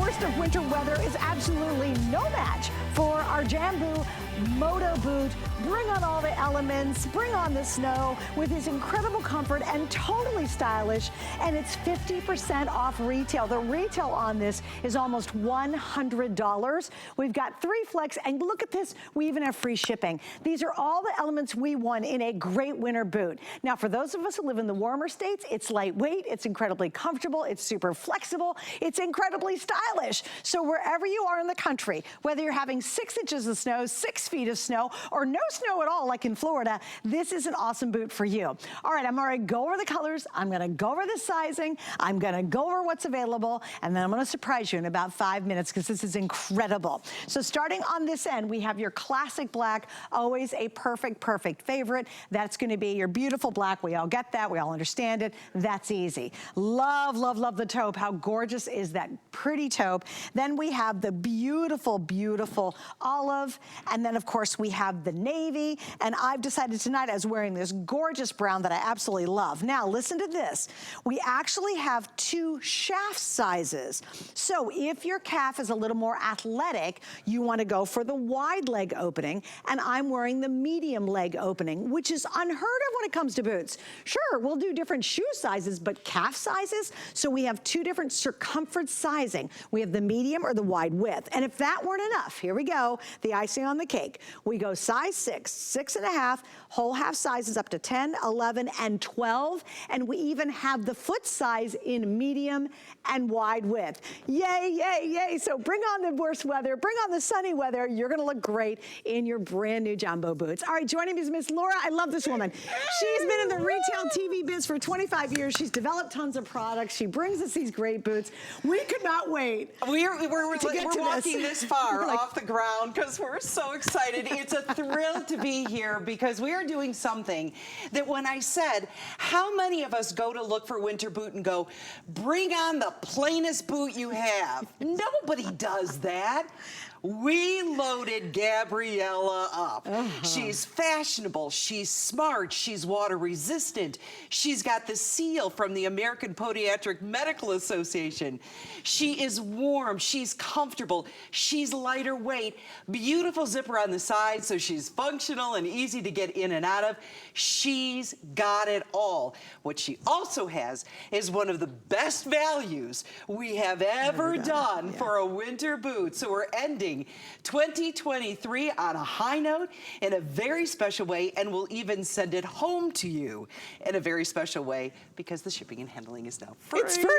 worst of winter weather is absolutely no match for our Jambu Moto boot. Bring on all the elements, bring on the snow with his incredible comfort and totally stylish. And it's 50% off retail. The retail on this is almost $100. We've got 3 flex, and look at this, we even have free shipping. These are all the elements we want in a great winter boot. Now, for those of us who live in the warmer states, it's lightweight, it's incredibly comfortable, it's super flexible, it's incredibly stylish. So wherever you are in the country, whether you're having 6 inches of snow, 6 feet of snow, or no snow at all like in Florida, this is an awesome boot for you. All right, I'm already go over the colors, I'm gonna go over the sizing, I'm gonna go over what's available, and then I'm gonna surprise you in about 5 minutes because this is incredible. So starting on this end, we have your classic black, always a perfect favorite. That's gonna be your beautiful black. We all get that, we all understand it. That's easy. Love, love, love the taupe. How gorgeous is that pretty taupe? Then we have the beautiful, beautiful olive, and then of course we have the navy, and I've decided tonight I was wearing this gorgeous brown that I absolutely love. Now listen to this. We actually have 2 shaft sizes. So if your calf is a little more athletic, you want to go for the wide leg opening, and I'm wearing the medium leg opening, which is unheard of when it comes to boots. Sure, we'll do different shoe sizes, but calf sizes, so we have 2 different circumference sizing. We have the medium or the wide width. And if that weren't enough, here we go, the icing on the cake. We go size 6, 6.5, whole half sizes up to 10, 11, and 12. And we even have the foot size in medium and wide width. Yay, yay, yay. So bring on the worst weather, bring on the sunny weather. You're gonna look great in your brand new Jambu boots. All right, joining me is Miss Laura. I love this woman. She's been in the retail TV biz for 25 years. She's developed tons of products. She brings us these great boots. We could not wait. We're walking this far off the ground because we're so excited. It's a thrill to be here because we are doing something that when I said, how many of us go to look for winter boot and go, bring on the plainest boot you have? Nobody does that. We loaded Gabriella up. She's fashionable, she's smart, she's water resistant. She's got the seal from the American Podiatric Medical Association. She is warm, she's comfortable, she's lighter weight, beautiful zipper on the side so she's functional and easy to get in and out of. She's got it all. What she also has is one of the best values we have ever done for a winter boot. So we're ending 2023 on a high note in a very special way, and we'll even send it home to you in a very special way because the shipping and handling is now free. It's free!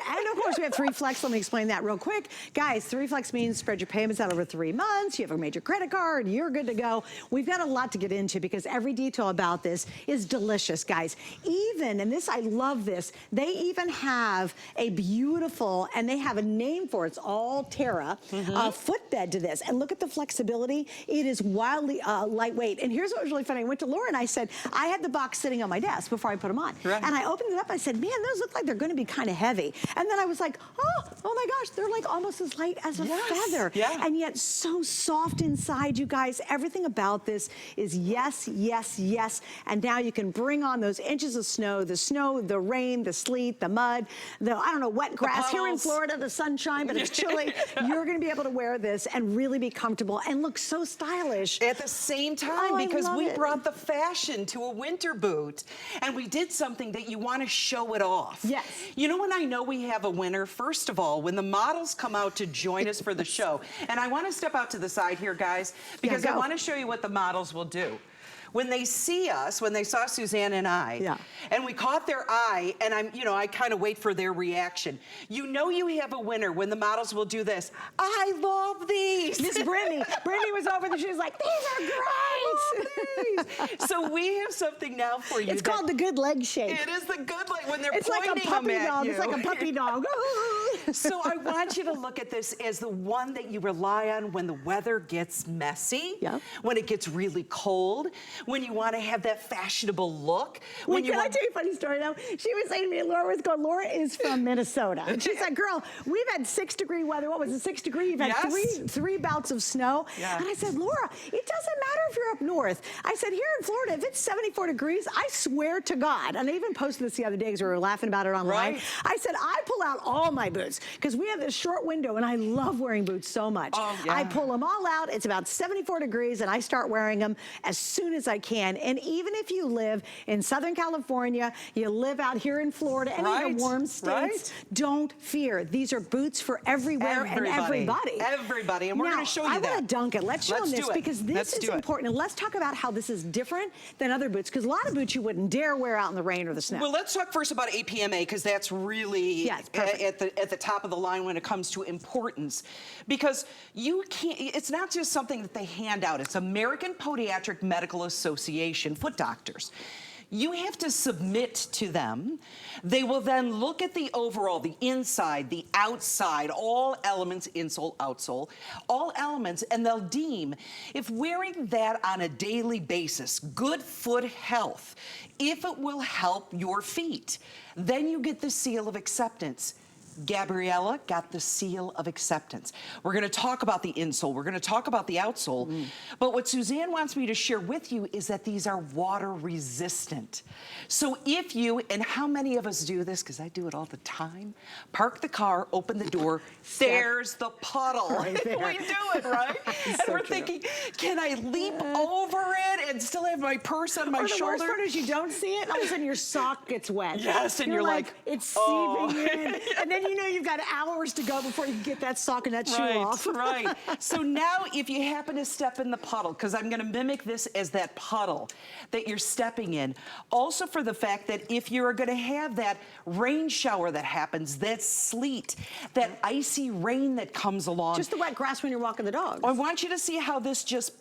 And of course we have 3 flex. Let me explain that real quick. Guys, 3 flex means spread your payments out over 3 months. You have a major credit card, you're good to go. We've got a lot to get into because every detail about this is delicious, guys. Even, and this, I love this, they even have a beautiful, and they have a name for it, it's all Terra, footbed to this. And look at the flexibility. It is wildly lightweight. And here's what was really funny. I went to Laura and I said, I had the box sitting on my desk before I put them on. Right. And I opened it up, I said, man, those look like they're gonna be kind of heavy. And then I was like, oh my gosh, they're like almost as light as a feather. Yeah. And yet so soft inside, you guys. Everything about this is yes, yes, yes. And now you can bring on those inches of snow, the rain, the sleet, the mud, the, I don't know, wet grass. Here in Florida, the sunshine, but it's chilly. You're gonna be able to wear this and really be comfortable and look so stylish. At the same time, because we brought the fashion to a winter boot, and we did something that you wanna show it off. Yes. You know when I know we have a winner? First of all, when the models come out to join us for the show, and I wanna step out to the side here, guys, because I wanna show you what the models will do. When they see us, when they saw Suzanne and I, and we caught their eye, and I kind of wait for their reaction. You know you have a winner when the models will do this. I love these. Miss Brittany was over there, she was like, these are great. So we have something now for you. It's called the good leg shake. It is the good leg when they're it's pointing like a puppy them at dog. you. It's like a puppy dog. So I want you to look at this as the one that you rely on when the weather gets messy, when it gets really cold, when you want to have that fashionable look. When Can I tell you a funny story now? She was saying to me, Laura Laura is from Minnesota. And she's like, girl, we've had 6-degree weather. What was it, 6 degrees? You've had three bouts of snow. And I said, Laura, it doesn't matter if you're up north. I said, here in Florida, if it's 74 degrees, I swear to God, and I even posted this the other day because we were laughing about it online. I said, I pull out all my boots. boots because we have this short window and I love wearing boots so much. Oh, yeah. I pull them all out. It's about 74 degrees and I start wearing them as soon as I can. And even if you live in Southern California, you live out here in Florida, any of the warm states, don't fear. These are boots for everywhere and everybody. Everybody, and we're going to show you that. I want to dunk it. Let's show them this because this is important. And let's talk about how this is different than other boots because a lot of boots you wouldn't dare wear out in the rain or the snow. Well, let's talk first about APMA because that's really at the top of the line when it comes to importance. Because you can't, it's not just something that they hand out. It's American Podiatric Medical Association, foot doctors. You have to submit to them. They will then look at the overall, the inside, the outside, all elements, insole, outsole, all elements, and they'll deem if wearing that on a daily basis, good foot health, if it will help your feet, then you get the seal of acceptance. Gabriella got the seal of acceptance. We're going to talk about the insole. We're going to talk about the outsole. But what Suzanne wants me to share with you is that these are water resistant. So if you, and how many of us do this, because I do it all the time, park the car, open the door, there's the puddle. Right there. We do it, right? And so we're thinking, can I leap over it and still have my purse on my shoulder? The worst part is you don't see it, and all of a sudden your sock gets wet. Yes, and you're like, it's seeping in. And then you know you've got hours to go before you can get that sock and that shoe off. Right. So now if you happen to step in the puddle, because I'm going to mimic this as that puddle that you're stepping in, also for the fact that if you're going to have that rain shower that happens, that sleet, that icy rain that comes along. Just the wet grass when you're walking the dog. I want you to see how this just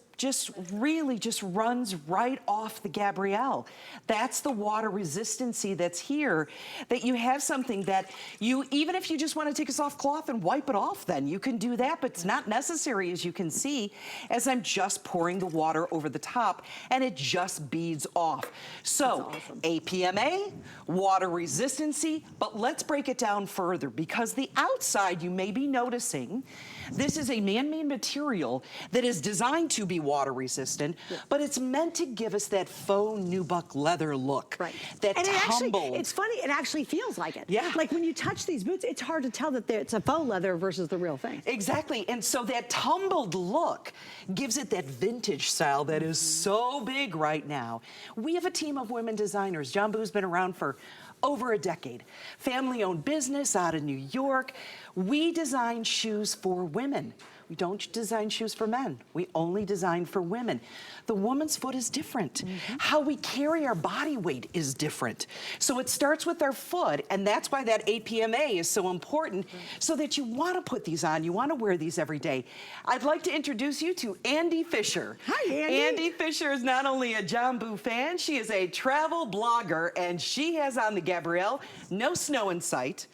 really runs right off the Gabrielle. That's the water resistancy that's here, that you have something that you, even if you just want to take a soft cloth and wipe it off, then you can do that, but it's not necessary, as you can see, as I'm just pouring the water over the top and it just beads off. So APMA, water resistancy, but let's break it down further because the outside, you may be noticing, this is a man-made material that is designed to be water resistant, but it's meant to give us that faux nubuck leather look. Right. That and tumble. It's funny, it actually feels like it. Yeah. Like when you touch these boots, it's hard to tell that it's a faux leather versus the real thing. Exactly, and so that tumbled look gives it that vintage style that is so big right now. We have a team of women designers. Jambu's been around for over a decade. Family-owned business out of New York. We design shoes for women. We don't design shoes for men. We only design for women. The woman's foot is different. How we carry our body weight is different. So it starts with our foot, and that's why that APMA is so important, so that you want to put these on. You want to wear these every day. I'd like to introduce you to Andy Fisher. Hi, Andy. Andy Fisher is not only a Jambu fan, she is a travel blogger, and she has on the Gabrielle, no snow in sight.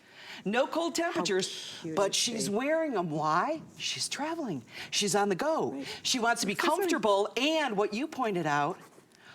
No cold temperatures, but she's wearing them. Why? She's traveling. She's on the go. Right. She wants to be comfortable, and what you pointed out,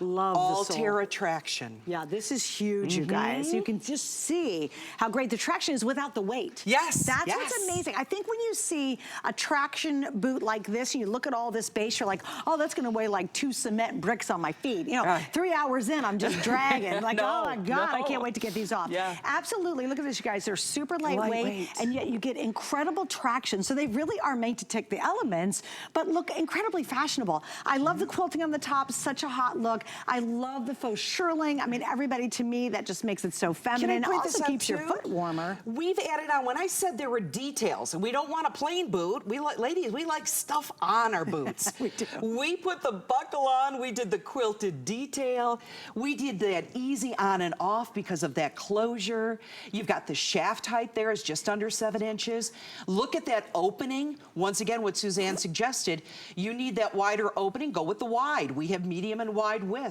all-terra traction. Yeah, this is huge, you guys. You can just see how great the traction is without the weight. Yes, That's what's amazing. I think when you see a traction boot like this, and you look at all this base, you're like, oh, that's going to weigh like 2 cement bricks on my feet. You know, 3 hours in, I'm just dragging. Like, oh my God, I can't wait to get these off. Yeah. Absolutely. Look at this, you guys. They're super lightweight, and yet you get incredible traction. So they really are made to take the elements, but look incredibly fashionable. I love the quilting on the top. Such a hot look. I love the faux shirling. I mean, everybody, to me, that just makes it so feminine. Also keeps your foot warmer. We've added on, when I said there were details, and we don't want a plain boot, ladies, we like stuff on our boots. We do. We put the buckle on, we did the quilted detail, we did that easy on and off because of that closure. You've got the shaft height there is just under 7 inches. Look at that opening. Once again, what Suzanne suggested, you need that wider opening, go with the wide. We have medium and wide widths.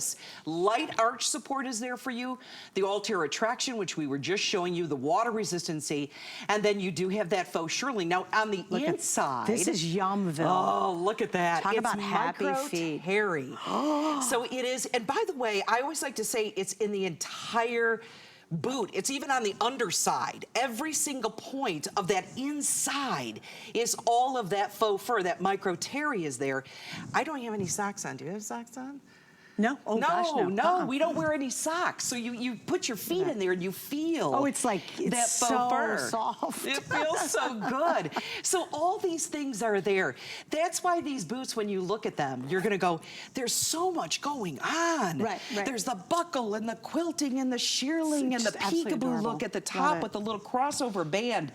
Light arch support is there for you. The all-terra traction, which we were just showing you, the water resistancy, and then you do have that faux shirling. Now, on the inside... This is Yumville. Oh, look at that. Talk about happy feet. Hairy. So it is, and by the way, I always like to say it's in the entire boot. It's even on the underside. Every single point of that inside is all of that faux fur. That micro terry is there. I don't have any socks on. Do you have socks on? No? Oh, gosh, no. No, we don't wear any socks. So you put your feet in there and you feel it's like, it's so soft. It feels so good. So all these things are there. That's why these boots, when you look at them, you're gonna go, there's so much going on. Right. There's the buckle and the quilting and the shearling and the peekaboo look at the top with the little crossover band.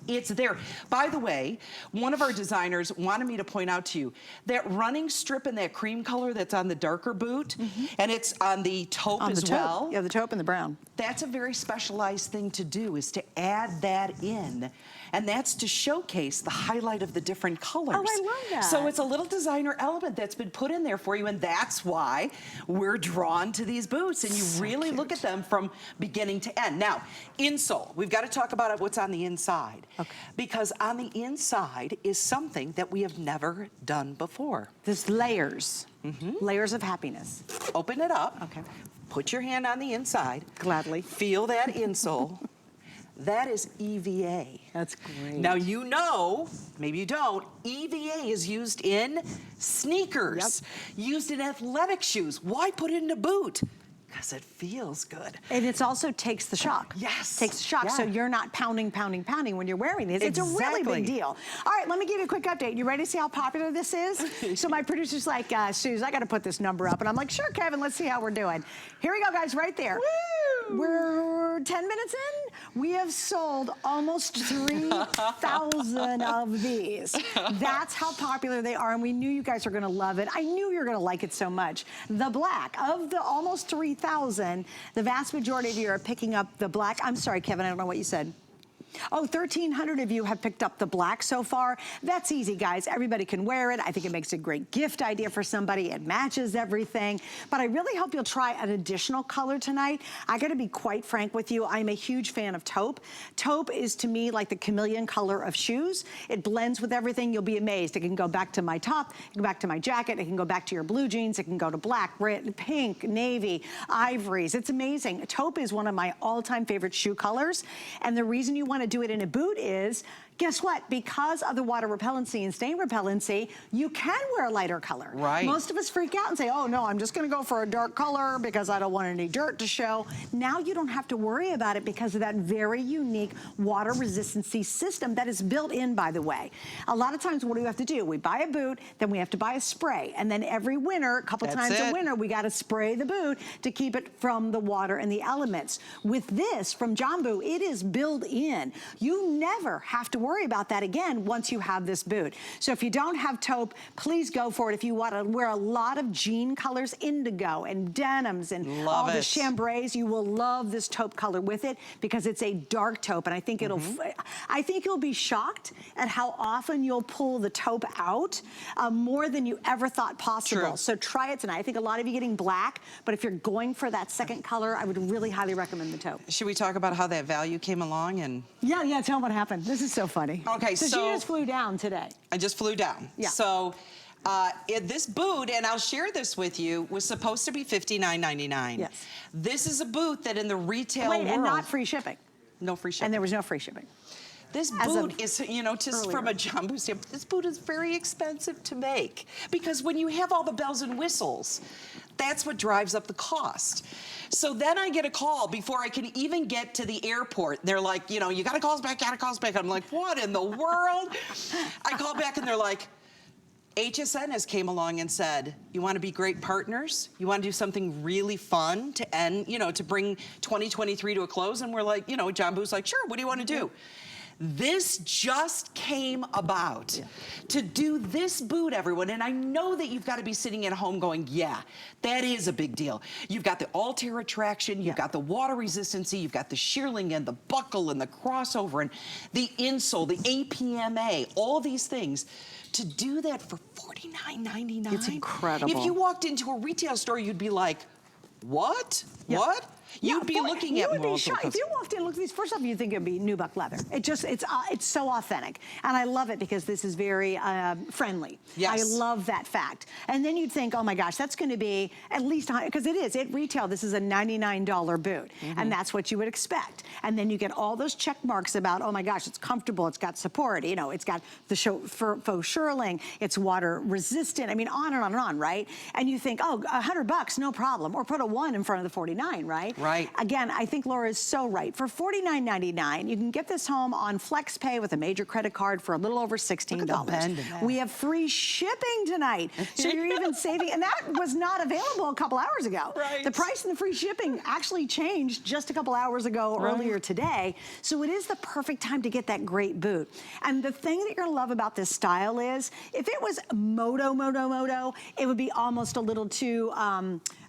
It's there. By the way, one of our designers wanted me to point out to you that running strip in that cream color that's on the darker boot, and it's on the taupe as well. Yeah, the taupe and the brown. That's a very specialized thing to do, is to add that in. And that's to showcase the highlight of the different colors. Oh, I love that. So it's a little designer element that's been put in there for you, and that's why we're drawn to these boots, and you really look at them from beginning to end. Now, insole, we've got to talk about what's on the inside. Okay. Because on the inside is something that we have never done before. There's layers. Layers of happiness. Open it up. Okay. Put your hand on the inside. Gladly. Feel that insole. That is EVA. That's great. Now you know, maybe you don't, EVA is used in sneakers, used in athletic shoes. Why put it in a boot? Because it feels good. And it also takes the shock. Yes. Takes the shock, so you're not pounding when you're wearing these. It's a really big deal. All right, let me give you a quick update. You ready to see how popular this is? So my producer's like, Suze, I got to put this number up. And I'm like, sure, Kevin, let's see how we're doing. Here we go, guys, right there. Woo! We're 10 minutes in. We have sold almost 3,000 of these. That's how popular they are, and we knew you guys are going to love it. I knew you were going to like it so much. The black, of the almost 3,000, the vast majority of you are picking up the black. I'm sorry, Kevin, I don't know what you said. Oh, 1,300 of you have picked up the black so far. That's easy, guys. Everybody can wear it. I think it makes a great gift idea for somebody. It matches everything. But I really hope you'll try an additional color tonight. I gotta be quite frank with you. I'm a huge fan of taupe. Taupe is, to me, like the chameleon color of shoes. It blends with everything. You'll be amazed. It can go back to my top, it can go back to my jacket, it can go back to your blue jeans, it can go to black, red, pink, navy, ivories. It's amazing. Taupe is one of my all-time favorite shoe colors. And the reason you want to do it in a boot is, guess what? Because of the water repellency and stain repellency, you can wear a lighter color. Right. Most of us freak out and say, oh no, I'm just gonna go for a dark color because I don't want any dirt to show. Now you don't have to worry about it because of that very unique water resistancy system that is built in, by the way. A lot of times, what do we have to do? We buy a boot, then we have to buy a spray. And then every winter, a couple times a winter, we gotta spray the boot to keep it from the water and the elements. With this, from Jambu, it is built in. You never have to worry about that again once you have this boot. So if you don't have taupe, please go for it. If you want to wear a lot of jean colors, indigo and denims and all the chambrays, you will love this taupe color with it because it's a dark taupe, and I think it'll, I think you'll be shocked at how often you'll pull the taupe out more than you ever thought possible. True. So try it tonight. I think a lot of you getting black, but if you're going for that second color, I would really highly recommend the taupe. Should we talk about how that value came along? And yeah, tell them what happened. This is so funny. Okay, so you just flew down today. I just flew down. Yeah. So this boot, and I'll share this with you, was supposed to be $59.99. Yes. This is a boot that in the retail world, and not free shipping. No free shipping. And there was no free shipping. This boot is, you know, just from a Jambu standpoint, this boot is very expensive to make because when you have all the bells and whistles, that's what drives up the cost. So then I get a call before I can even get to the airport. They're like, you know, you gotta call us back, gotta call us back. I'm like, what in the world? I call back and they're like, HSN has came along and said, you want to be great partners? You want to do something really fun to end, you know, to bring 2023 to a close? And we're like, you know, Jambu's like, sure, what do you want to do? This just came about to do this boot, everyone. And I know that you've got to be sitting at home going, yeah, that is a big deal. You've got the Altair traction, you've got the water resistancy, you've got the shearling and the buckle and the crossover and the insole, the APMA, all these things. To do that for $49.99. It's incredible. If you walked into a retail store, you'd be like, what? What? You'd be looking at multiple colors. If you walked in and looked at these, first off, you'd think it'd be nubuck leather. It's so authentic. And I love it because this is very friendly. Yes. I love that fact. And then you'd think, oh my gosh, that's gonna be at least, because it is, at retail, this is a $99 boot. And that's what you would expect. And then you get all those check marks about, oh my gosh, it's comfortable, it's got support, you know, it's got the faux shearling, it's water resistant, I mean, on and on and on, right? And you think, oh, $100, no problem. Or put a 1 in front of the 49, right? Right. Again, I think Laura is so right. For $49.99, you can get this home on FlexPay with a major credit card for a little over $16. Look at the bend in that. We have free shipping tonight. So you're even saving, and that was not available a couple hours ago. Right. The price and the free shipping actually changed just a couple hours ago, earlier today. So it is the perfect time to get that great boot. And the thing that you're gonna love about this style is, if it was Moto, it would be almost a little too,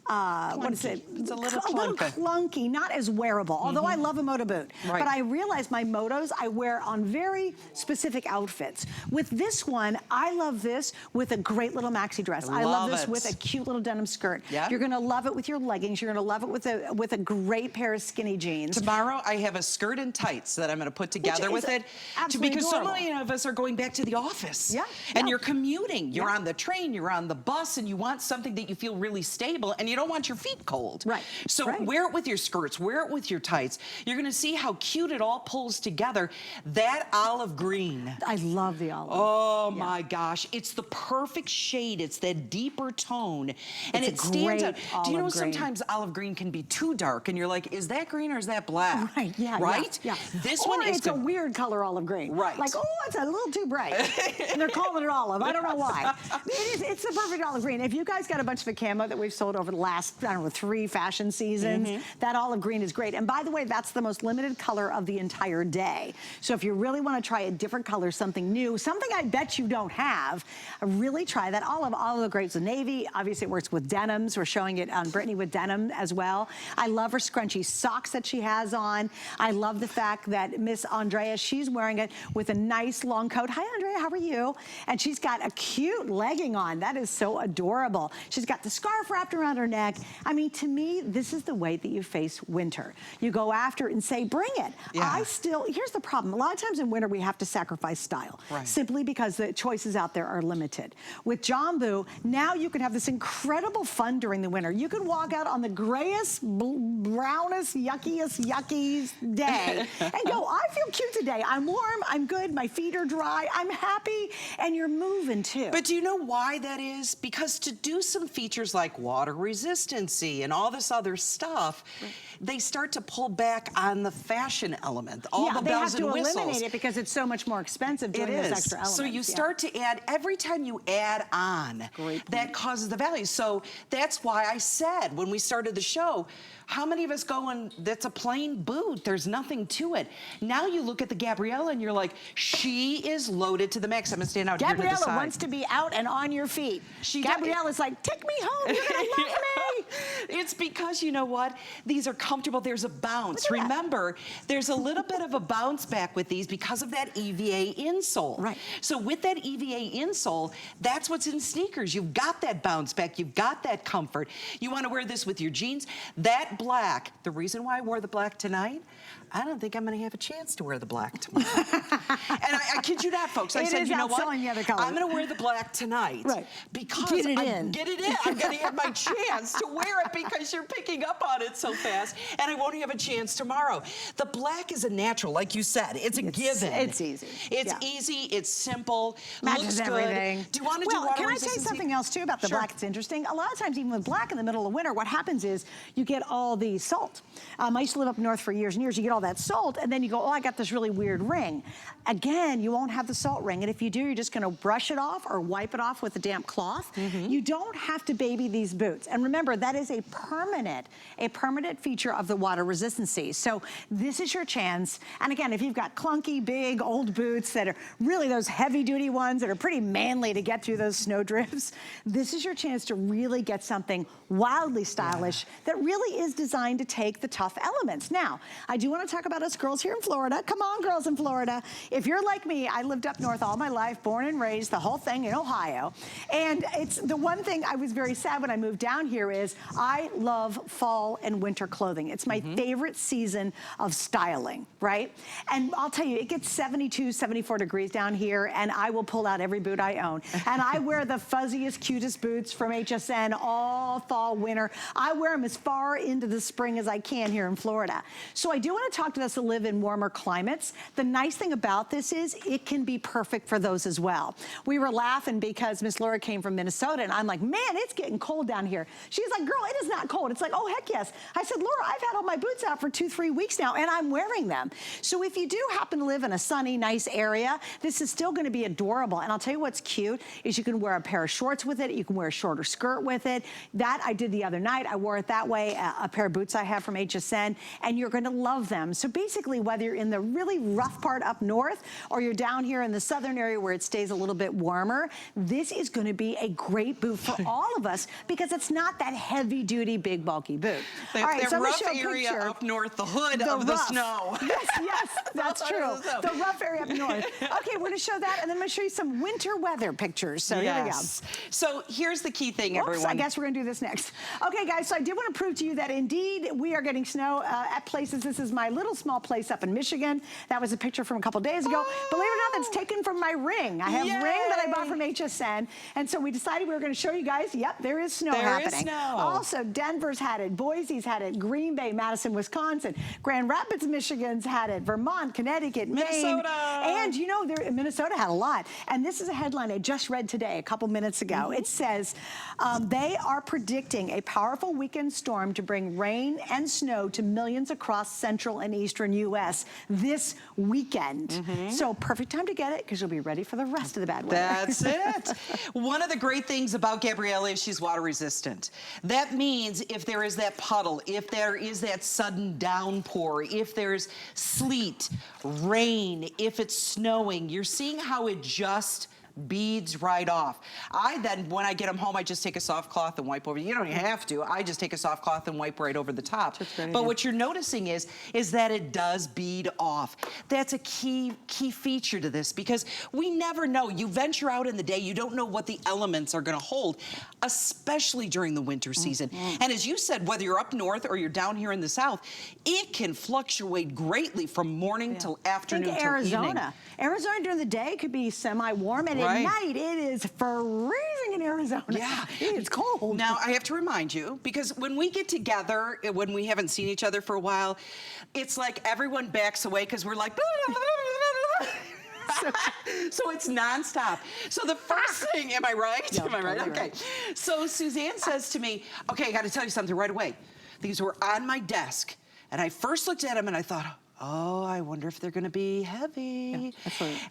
what is it? It's a little clunky, not as wearable. Although I love a Moto boot. Right. But I realize my Motos I wear on very specific outfits. With this one, I love this with a great little maxi dress. I love this with a cute little denim skirt. Yeah. You're gonna love it with your leggings. You're gonna love it with a great pair of skinny jeans. Tomorrow, I have a skirt and tights that I'm gonna put together with it. Absolutely because adorable. so many of us are going back to the office. Yeah. And you're commuting. You're on the train, you're on the bus, and you want something that you feel really stable, and you don't want your feet cold. Right. So wear it with your skirts, wear it with your tights. You're gonna see how cute it all pulls together. That olive green. I love the olive. Oh my gosh, it's the perfect shade. It's that deeper tone. And it stands out. Do you know sometimes olive green can be too dark and you're like, is that green or is that black? Right, yeah. Right? Yeah. This or one is it's a weird color olive green. Right. Like, oh, it's a little too bright. And they're calling it olive. I don't know why. It's the perfect olive green. If you guys got a bunch of the camo that we've sold over the last, I don't know, 3 fashion seasons, that olive green is great. And by the way, that's the most limited color of the entire day. So if you really want to try a different color, something new, something I bet you don't have, really try that olive. Olive great with navy. Obviously it works with denims. We're showing it on Brittany with denim as well. I love her scrunchy socks that she has on. I love the fact that Miss Andrea, she's wearing it with a nice long coat. Hi Andrea, how are you? And she's got a cute legging on. That is so adorable. She's got the scarf wrapped around her neck. I mean, to me, this is the way that you face winter. You go after it and say, bring it. Yeah. Here's the problem. A lot of times in winter, we have to sacrifice style. Right. Simply because the choices out there are limited. With Jambu, now you can have this incredible fun during the winter. You can walk out on the grayest, brownest, yuckiest day and go, I feel cute today. I'm warm, I'm good, my feet are dry, I'm happy, and you're moving too. But do you know why that is? Because to do some features like water resistancy and all this other stuff, they start to pull back on the fashion element, all the bells and whistles. They have to eliminate it because it's so much more expensive doing those extra elements. So you start to add, every time you add on, that causes the value. So that's why I said when we started the show, how many of us go and that's a plain boot, there's nothing to it. Now you look at the Gabriella and you're like, she is loaded to the max. I'm gonna stand out here to the side. Gabriella wants to be out and on your feet. Gabriella's like, take me home, you're gonna love me. It's because, you know what? These are comfortable, there's a bounce. Remember, there's a little bit of a bounce back with these because of that EVA insole. Right. So with that EVA insole, that's what's in sneakers. You've got that bounce back, you've got that comfort. You wanna wear this with your jeans. That black, the reason why I wore the black tonight, I don't think I'm gonna have a chance to wear the black tomorrow. And I kid you not, folks. I said, you know what? I'm gonna wear the black tonight. Right. Because get it in. I'm gonna have my chance to wear it because you're picking up on it so fast, and I won't have a chance tomorrow. The black is a natural, like you said. It's a given. It's easy. It's easy, it's simple, matches looks everything. Good. Do you want to do water can I resistance? tell you something else too about the black? It's interesting. A lot of times, even with black in the middle of winter, what happens is you get all the salt. I used to live up north for years and years. You get all that salt, and then you go, oh, I got this really weird ring. Again, you won't have the salt ring, and if you do, you're just gonna brush it off or wipe it off with a damp cloth. You don't have to baby these boots. And remember, that is a permanent feature of the water resistancy. So this is your chance. And again, if you've got clunky, big, old boots that are really those heavy duty ones that are pretty manly to get through those snow drifts, this is your chance to really get something wildly stylish that really is designed to take the tough elements. Now, I do want to talk about us girls here in Florida. Come on, girls in Florida. If you're like me, I lived up north all my life, born and raised, the whole thing in Ohio. And it's the one thing I was very sad when I moved down here is I love fall and winter clothing. It's my favorite season of styling, right? And I'll tell you, it gets 72, 74 degrees down here, and I will pull out every boot I own. And I wear the fuzziest, cutest boots from HSN all fall, winter. I wear them as far into the spring as I can here in Florida. So I do want to talk to those who live in warmer climates. The nice thing about this is it can be perfect for those as well. We were laughing because Miss Laura came from Minnesota, and I'm like, man, it's getting cold down here. She's like, girl, it is not cold. It's like, oh, heck yes. I said, Laura, I've had all my boots out for 2-3 weeks now, and I'm wearing them. So if you do happen to live in a sunny, nice area, this is still gonna be adorable. And I'll tell you what's cute is you can wear a pair of shorts with it. You can wear a shorter skirt with it. That I did the other night. I wore it that way, a pair of boots I have from HSN, and you're gonna love them. So basically, whether you're in the really rough part up north or you're down here in the southern area where it stays a little bit warmer, this is gonna be a great boot for all of us because it's not that heavy duty, big, bulky boot. All right, so rough area up north, the hood of the snow. Yes, yes, that's true. The rough area up north. Okay, we're gonna show that, and then I'm gonna show you some winter weather pictures. So here we go. So here's the key thing, everyone. I guess we're gonna do this next. Okay, guys, so I did want to prove to you that indeed we are getting snow at places. This is my little small place up in Michigan. That was a picture from a couple days ago. Believe it or not, that's taken from my ring. I have a ring that I bought from HSN, and so we decided we were gonna show you guys, yep, there is snow happening. There is snow. Also, Denver's had it, Boise's had it, Green Bay, Madison, Wisconsin, Grand Rapids, Michigan's had it, Vermont, Connecticut, Minnesota. Maine, and you know, Minnesota had a lot. And this is a headline I just read today, a couple minutes ago. It says, they are predicting a powerful weekend storm to bring rain and snow to millions across central and eastern U.S. this weekend. So perfect time to get it because you'll be ready for the rest of the bad weather. That's it. One of the great things about Gabriella is she's water resistant. That means if there is that puddle, if there is that sudden downpour, if there's sleet, rain, if it's snowing, you're seeing how it just beads right off. I then, when I get them home, I just take a soft cloth and wipe over. You don't even have to. I just take a soft cloth and wipe right over the top. But what you're noticing is that it does bead off. That's a key feature to this because we never know. You venture out in the day, you don't know what the elements are going to hold, especially during the winter season. And as you said, whether you're up north or you're down here in the south, it can fluctuate greatly from morning till afternoon till Arizona. evening. Arizona during the day could be semi-warm, and at night it is freezing in Arizona. Yeah, it's cold. Now I have to remind you, because when we get together, when we haven't seen each other for a while, it's like everyone backs away because we're like, so it's nonstop. So the first thing, am I right? Yeah, am I right? totally Okay. So Suzanne says to me, okay, I got to tell you something right away. These were on my desk, and I first looked at them and I thought, oh, I wonder if they're going to be heavy.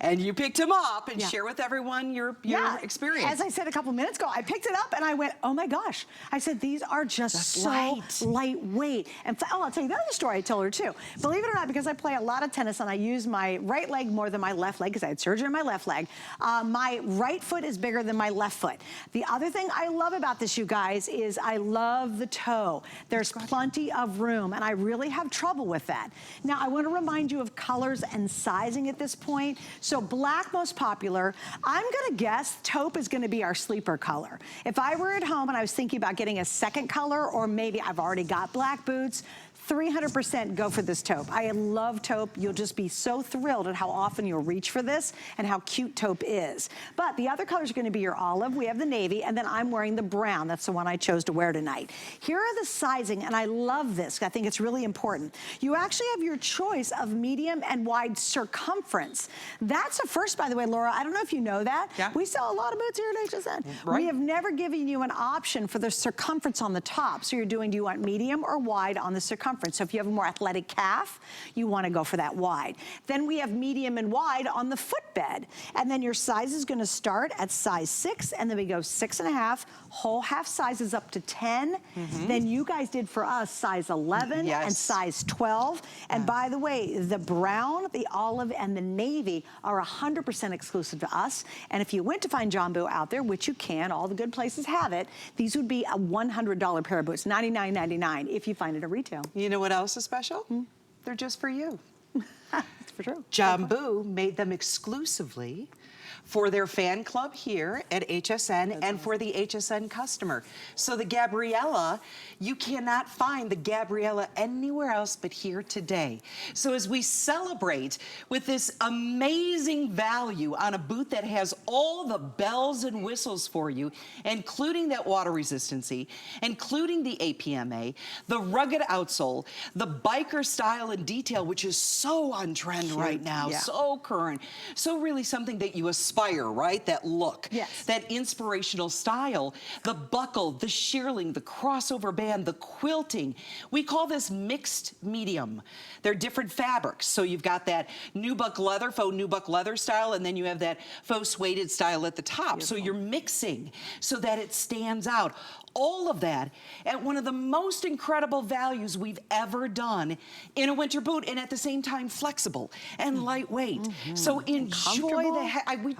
And you picked them up and share with everyone your experience. As I said a couple minutes ago, I picked it up and I went, oh my gosh. I said, these are just so lightweight. And I'll tell you the other story I told her too. Believe it or not, because I play a lot of tennis and I use my right leg more than my left leg because I had surgery on my left leg, my right foot is bigger than my left foot. The other thing I love about this, you guys, is I love the toe. There's plenty of room, and I really have trouble with that. Now, I want to remind you of colors and sizing at this point. So black, most popular. I'm gonna guess taupe is gonna be our sleeper color. If I were at home and I was thinking about getting a second color, or maybe I've already got black boots, 300% go for this taupe. I love taupe. You'll just be so thrilled at how often you'll reach for this and how cute taupe is. But the other colors are gonna be your olive. We have the navy, and then I'm wearing the brown. That's the one I chose to wear tonight. Here are the sizing, and I love this. I think it's really important. You actually have your choice of medium and wide circumference. That's a first, by the way, Laura. I don't know if you know that. Yeah. We sell a lot of boots here at HSN. Right. We have never given you an option for the circumference on the top. So you're doing, do you want medium or wide on the circumference? So if you have a more athletic calf, you want to go for that wide. Then we have medium and wide on the footbed. And then your size is going to start at size 6, and then we go 6.5, whole half sizes up to 10. Then you guys did for us size 11 and size 12. And by the way, the brown, the olive, and the navy are 100% exclusive to us. And if you went to find Jambu out there, which you can, all the good places have it, these would be a $100 pair of boots, $99.99 if you find it at retail. You know what else is special? They're just for you. That's for true. Jambu made them exclusively for their fan club here at HSN and for the HSN customer. So the Gabriella, you cannot find the Gabriella anywhere else but here today. So as we celebrate with this amazing value on a boot that has all the bells and whistles for you, including that water resistancy, including the APMA, the rugged outsole, the biker style and detail, which is so on trend right now, so current, so really something that you aspire, right? That look, that inspirational style, the buckle, the shearling, the crossover band, the quilting. We call this mixed medium. They're different fabrics. So you've got that nubuck leather, faux nubuck leather style, and then you have that faux suede style at the top. Beautiful. So you're mixing so that it stands out. All of that at one of the most incredible values we've ever done in a winter boot, and at the same time flexible and lightweight. So enjoy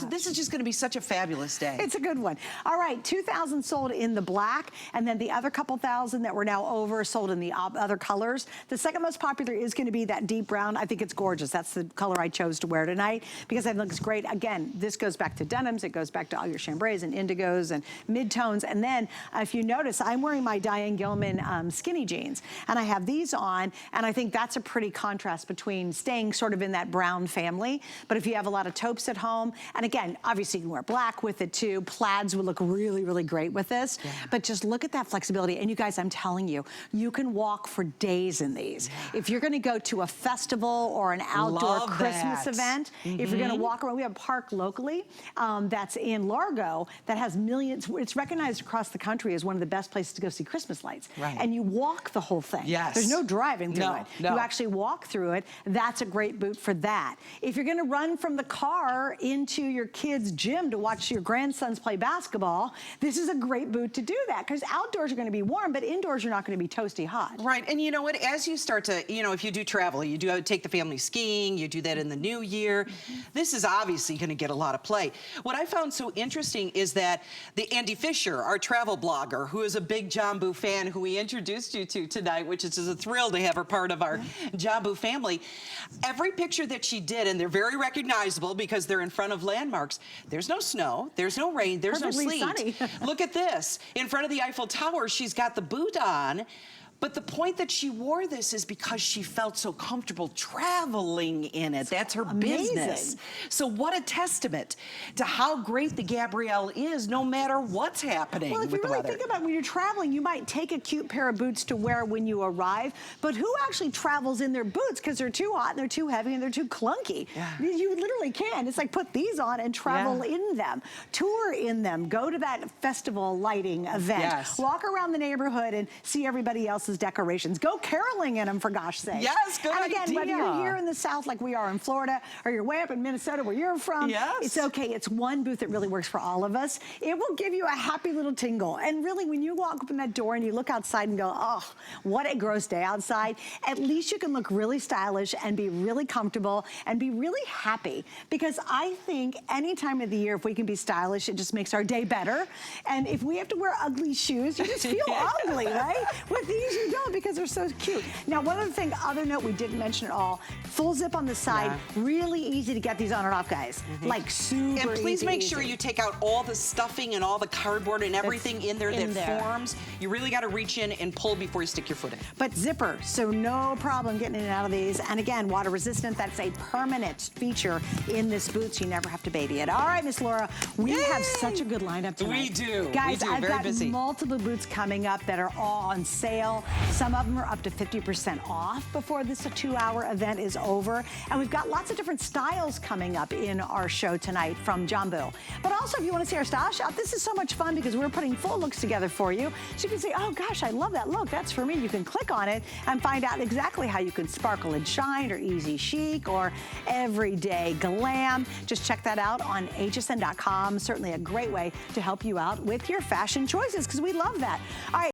this is just going to be such a fabulous day. It's a good one. All right, 2,000 sold in the black, and then the other couple thousand that were now over sold in the other colors. The second most popular is going to be that deep brown. I think it's gorgeous. That's the color I chose to wear tonight because I think it's great. Again, this goes back to denims. It goes back to all your chambrays and indigos and mid-tones. And then if you notice, I'm wearing my Diane Gilman skinny jeans, and I have these on, and I think that's a pretty contrast between staying sort of in that brown family, but if you have a lot of taupes at home, and again, obviously you can wear black with it too. Plaids would look really, really great with this, but just look at that flexibility. And you guys, I'm telling you, you can walk for days in these. If you're gonna go to a festival or an outdoor Christmas event, if you're gonna walk around, we have a park locally that's in Largo that has millions, it's recognized across the country as one of the best places to go see Christmas lights. And you walk the whole thing. There's no driving through it. You actually walk through it. That's a great boot for that. If you're gonna run from the car into your kid's gym to watch your grandsons play basketball, this is a great boot to do that, because outdoors are gonna be warm, but indoors you're not gonna be toasty hot. Right, and you know what, as you start to, you know, if you do travel, you do take the family skiing, you do that in the new year, this is obviously gonna get a lot of play. What I found so interesting is that the Andy Fisher, our travel blogger, who is a big Jambu fan, who we introduced you to tonight, which is a thrill to have her part of our Jambu family. Every picture that she did, and they're very recognizable because they're in front of landmarks, there's no snow, there's no rain, there's no sleet. Sunny. Look at this. In front of the Eiffel Tower, she's got the boot on. But the point that she wore this is because she felt so comfortable traveling in it. That's her business. So what a testament to how great the Gabrielle is, no matter what's happening. Well, if you really think about it, when you're traveling, you might take a cute pair of boots to wear when you arrive, but who actually travels in their boots because they're too hot and they're too heavy and they're too clunky? You literally can. It's like put these on and travel in them, tour in them, go to that festival lighting event, walk around the neighborhood and see everybody else's decorations. Go caroling in them, for gosh sake. Yes, good idea. And again, whether you're here in the South like we are in Florida, or you're way up in Minnesota where you're from, it's okay. It's one booth that really works for all of us. It will give you a happy little tingle. And really, when you walk up in that door and you look outside and go, oh, what a gross day outside, at least you can look really stylish and be really comfortable and be really happy. Because I think any time of the year, if we can be stylish, it just makes our day better. And if we have to wear ugly shoes, you just feel ugly, right? With these, you don't, because they're so cute. Now, one other thing, other note we didn't mention at all, full zip on the side, really easy to get these on and off, guys. Like super easy. And please make sure you take out all the stuffing and all the cardboard and everything in there that forms. You really got to reach in and pull before you stick your foot in. But zipper, so no problem getting in and out of these. And again, water resistant, that's a permanent feature in this boot, so you never have to baby it. All right, Miss Laura, we have such a good lineup tonight. We do. Guys, I've got multiple boots coming up that are all on sale. Some of them are up to 50% off before this 2-hour event is over. And we've got lots of different styles coming up in our show tonight from Jambu. But also, if you want to see our style shop, this is so much fun because we're putting full looks together for you. So you can say, oh gosh, I love that look. That's for me. You can click on it and find out exactly how you can sparkle and shine, or easy chic, or everyday glam. Just check that out on hsn.com. Certainly a great way to help you out with your fashion choices, because we love that. All right.